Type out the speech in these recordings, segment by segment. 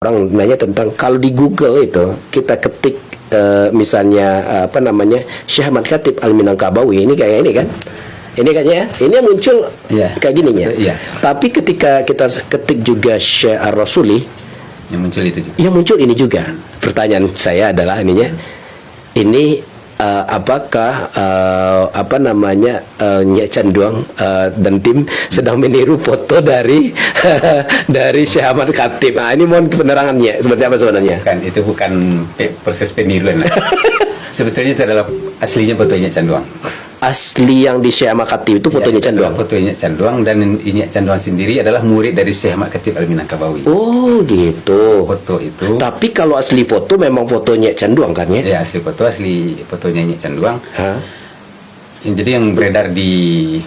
orang nanya tentang kalau di Google itu kita ketik misalnya apa namanya Syekh Ahmad Khatib Al-Minangkabawi, ini kayak ini kan. Ini kayaknya ini yang muncul kayak gininya. Tapi ketika kita ketik juga Syekh Ar-Rasuli, yang muncul itu juga. Yang muncul ini juga. Pertanyaan saya adalah ininya. Ini apakah apa namanya Nyek Canduang dan tim sedang meniru foto dari dari Syekh Ahmad Khatib. Nah, ini mohon penerangannya seperti apa sebenarnya? Itu bukan proses peniruan. Sebetulnya itu adalah aslinya foto Nyek Canduang. Asli yang di Syekh Ahmad Khatib itu fotonya Canduang. Fotonya Canduang, dan Nyek Canduang sendiri adalah murid dari Syekh Ahmad Khatib Al-Minangkabawi. Oh gitu. Foto itu. Tapi kalau asli foto memang fotonya Canduang kan ya? Ya, asli fotonya Nyek Canduang. Jadi yang beredar di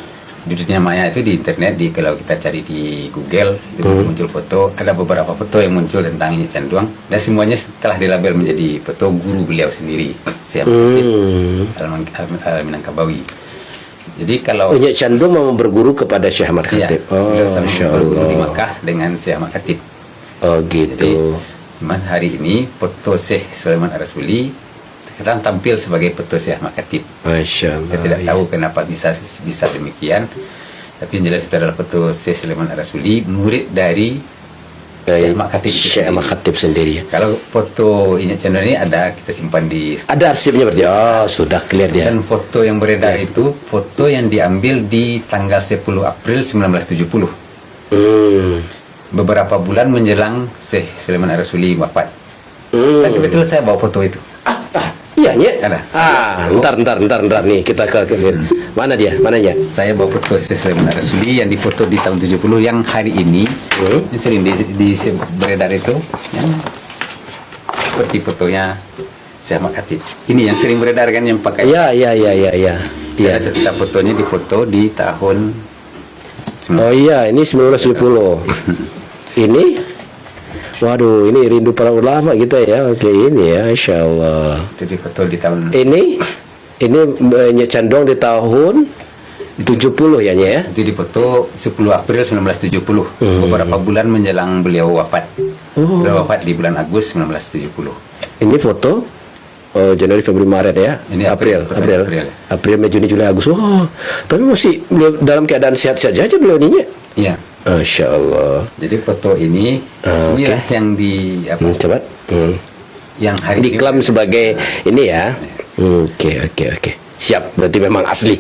dunia maya itu di internet, kalau kita cari di Google itu muncul foto, ada beberapa foto yang muncul tentang Nyek Canduang, dan semuanya telah dilabel menjadi foto guru beliau sendiri, Syekh Al-Minangkabawi. Jadi kalau Nyek Canduang memang berguru kepada Syekh Ahmad Khatib. Beliau sama berguru di Makkah dengan Syekh Ahmad Khatib. Oh gitu. Jadi, Mas, hari ini foto Syekh Sulaiman Ar-Rasuli kadang tampil sebagai foto Syekh Ahmad Khatib. Masya Allah. Saya tidak tahu kenapa bisa demikian. Tapi yang jelas itu adalah foto Syekh Sulaiman Ar-Rasuli, murid dari Syekh Ahmad Khatib. Syekh Ahmad Khatib sendiri. Kalau foto Nyek Canduang ini ada, kita simpan di. Ada arsipnya berarti. Oh, sudah clear dia. Dan foto yang beredar itu foto yang diambil di tanggal 10 April 1970. Beberapa bulan menjelang Syekh Sulaiman Ar-Rasuli wafat. Dan kebetulan saya bawa foto itu. Iya, Nyek. Ada. Ntar nih kita ke mana dia? Mananya? Saya bawa foto Syekh Sulaiman Ar-Rasuli yang difoto di tahun 70, yang hari ini ini sering di beredar itu, yang seperti fotonya Syekh Ahmad Khatib. Ini yang sering beredar kan, yang pakai. Iya. Kita fotonya difoto di tahun. Oh iya, ini 1970. Ini waduh, ini rindu para ulama kita ya. Oke, ini ya, Insya Allah. Itu difoto di tahun. Ini Nyek Canduang di tahun 70 ya, Nyek ya? Itu difoto 10 April 1970. Beberapa bulan menjelang beliau wafat. Beliau wafat di bulan Agustus 1970. Ini foto Januari, Februari, Maret ya? Ini April, Mei, Juni, Juli, Agustus. Oh, tapi masih beliau dalam keadaan sehat-sehat saja beliau ini. Iya. Masya Allah. Jadi foto ini inilah yang di coba. Yang hari diklaim sebagai ini ya. Oke. Siap, berarti memang asli.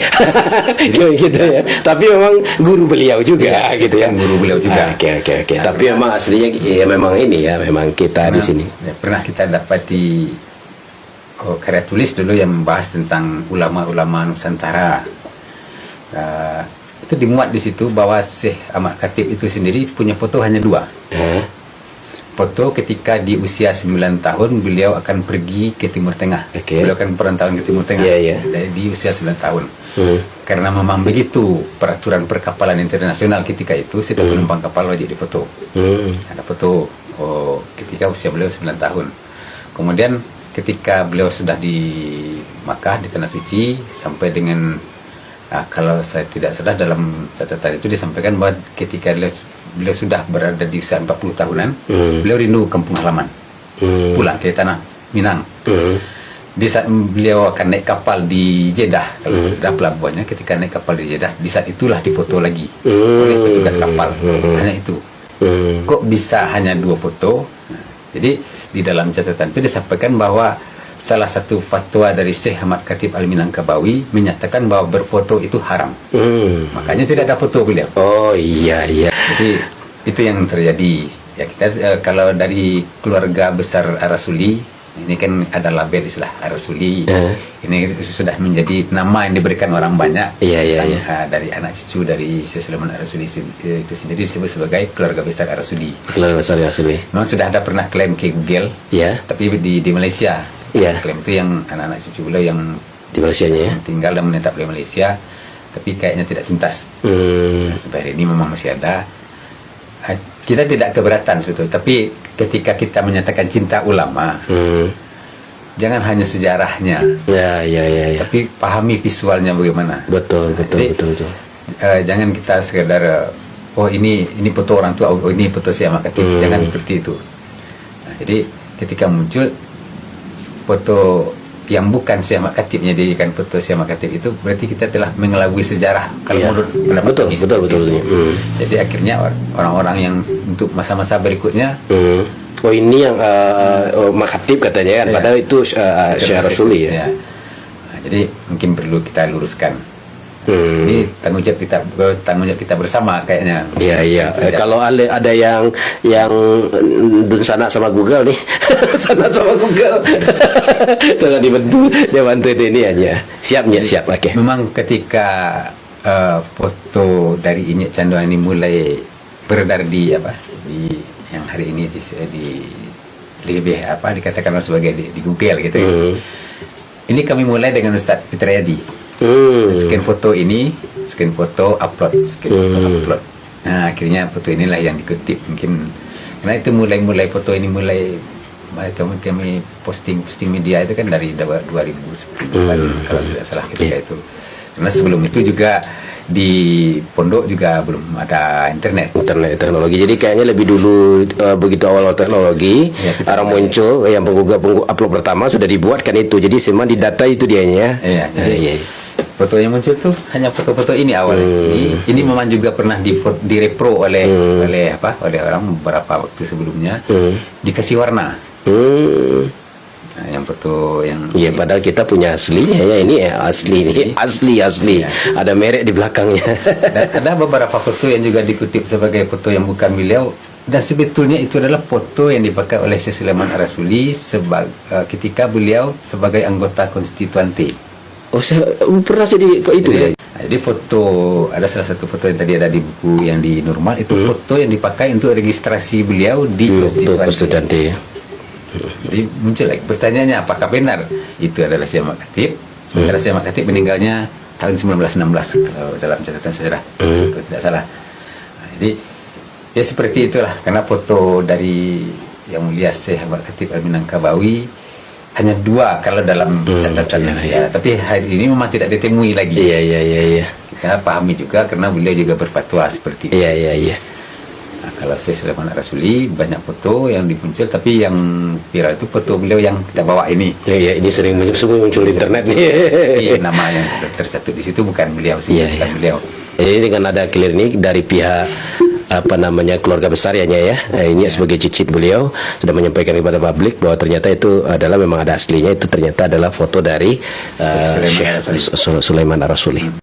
gitu ya. Tapi memang guru beliau juga gitu ya. Guru beliau juga. Oke. Tapi memang aslinya ya memang ini ya, memang kita di sini. Ya, pernah kita dapati karya tulis dulu yang membahas tentang ulama-ulama Nusantara. Itu dimuat di situ bahwa Syekh Ahmad Khatib itu sendiri punya foto hanya 2. Foto ketika di usia 9 tahun beliau akan pergi ke Timur Tengah. Beliau akan perantauan ke Timur Tengah. Di usia 9 tahun. Karena memang begitu peraturan perkapalan internasional ketika itu, setiap penumpang kapal wajib difoto. Ada foto ketika usia beliau 9 tahun. Kemudian ketika beliau sudah di Makkah, di Tanah Suci, sampai dengan kalau saya tidak salah dalam catatan itu disampaikan bahwa ketika beliau sudah berada di usia 40 tahunan, beliau rindu kampung halaman, pulang ke tanah Minang. Di saat beliau akan naik kapal di Jeddah, kalau sudah pelabuhannya, ketika naik kapal di Jeddah, di saat itulah difoto lagi oleh petugas kapal. Hanya itu. Kok bisa hanya 2 foto? Jadi di dalam catatan itu disampaikan bahwa salah satu fatwa dari Syekh Ahmad Khatib Al-Minangkabawi menyatakan bahwa berfoto itu haram. Makanya tidak ada foto beliau. Oh iya. Jadi itu yang terjadi. Ya, kita kalau dari keluarga besar Ar-Rasuli, ini kan ada label istilah Ar-Rasuli. Ini sudah menjadi nama yang diberikan orang banyak. Iya. Dari anak cucu dari Syekh Sulaiman Ar-Rasuli itu sendiri disebut sebagai keluarga besar Ar-Rasuli. Keluarga besar Ar-Rasuli. Memang sudah ada pernah klaim ke Google. Tapi di Malaysia. Klaim itu yang anak-anak cucu beliau yang di Malaysia ya, tinggal dan menetap di Malaysia, tapi kayaknya tidak tuntas. Sampai hari ini memang masih ada. Kita tidak keberatan sebetulnya, tapi ketika kita menyatakan cinta ulama, jangan hanya sejarahnya, tapi pahami visualnya bagaimana. Betul. Jangan kita sekedar ini foto orang tua, ini foto Syekh Ahmad Khatib. Jangan seperti itu. Nah, jadi ketika muncul foto yang bukan Syekh Ahmad Khatib menjadikan foto Syekh Ahmad Khatib itu, berarti kita telah mengelabui sejarah. Kalau Iya. menurut pendapat Betul, kami betul, seperti betul, itu. betul. Jadi akhirnya orang-orang yang untuk masa-masa berikutnya Oh ini yang Makhatib katanya kan, Iya. padahal itu Syekh Rasuli ya. Ya. Nah, jadi mungkin perlu kita luruskan. Hmm. Ini tanggung jawab kita bersama kayaknya. Iya iya. Sejak- Kalau ada yang sana sama Google nih, sana sama Google, tolong dia bantu itu ini aja. Siap. Oke. Memang ketika foto dari Inyek Canduang ini mulai beredar di yang hari ini di lebih dikatakan sebagai di Google gitu ya. Ini kami mulai dengan Ustaz Fitrayadi. Scan foto ini, scan foto upload. Nah, akhirnya foto inilah yang dikutip mungkin. Karena itu mulai foto ini kami posting media itu kan dari 2010 kalau tidak salah ketika itu. Karena sebelum itu juga di pondok juga belum ada internet Teknologi. Jadi kayaknya lebih dulu begitu awal teknologi, Ya, kita orang mulai. muncul yang penggugah upload pertama sudah dibuatkan itu. Jadi semua didata itu dianya. Iya, jadi foto yang muncul tuh hanya foto-foto ini awal. Ini memang juga pernah direpro oleh orang beberapa waktu sebelumnya, dikasih warna. Nah, yang foto yang Iya, padahal kita punya aslinya ya, ini ya asli. Iya. Ada merek di belakangnya. dan ada beberapa foto yang juga dikutip sebagai foto yang bukan beliau, dan sebetulnya itu adalah foto yang dipakai oleh Syekh Sulaiman Ar-Rasuli ketika beliau sebagai anggota konstituante. Oh, saya pernah jadi kok itu ya. Jadi foto, ada salah satu foto yang tadi ada di buku yang di normal, itu foto yang dipakai untuk registrasi beliau di Konstituante. Jadi muncul lagi pertanyaannya, apakah benar itu adalah Syekh Ahmad Khatib? Sementara Syekh Ahmad Khatib meninggalnya tahun 1916 kalau dalam catatan sejarah, kalau tidak salah. Nah, jadi ya seperti itulah, karena foto dari Yang Mulia Syekh Ahmad Khatib Al-Minangkabawi hanya 2 kalau dalam catatan sejarah. Tapi hari ini memang tidak ditemui lagi. Iya. Kita pahami juga karena beliau juga berfatwa seperti itu. Iya. Nah, kalau Syekh Sulaiman Ar-Rasuli banyak foto yang dimuncul, tapi yang viral itu foto beliau yang kita bawa ini. Iya, ini sering muncul di internet nih. Jadi nama yang tercatut di situ bukan beliau sih, Iya, bukan iya. beliau. Jadi dengan ada clear ini dari pihak keluarga besar ya Nyai, ya. Ini sebagai cicit beliau sudah menyampaikan kepada publik bahwa ternyata itu adalah memang ada aslinya, itu ternyata adalah foto dari Syekh Sulaiman Ar-Rasuli. Sulaiman Ar-Rasuli.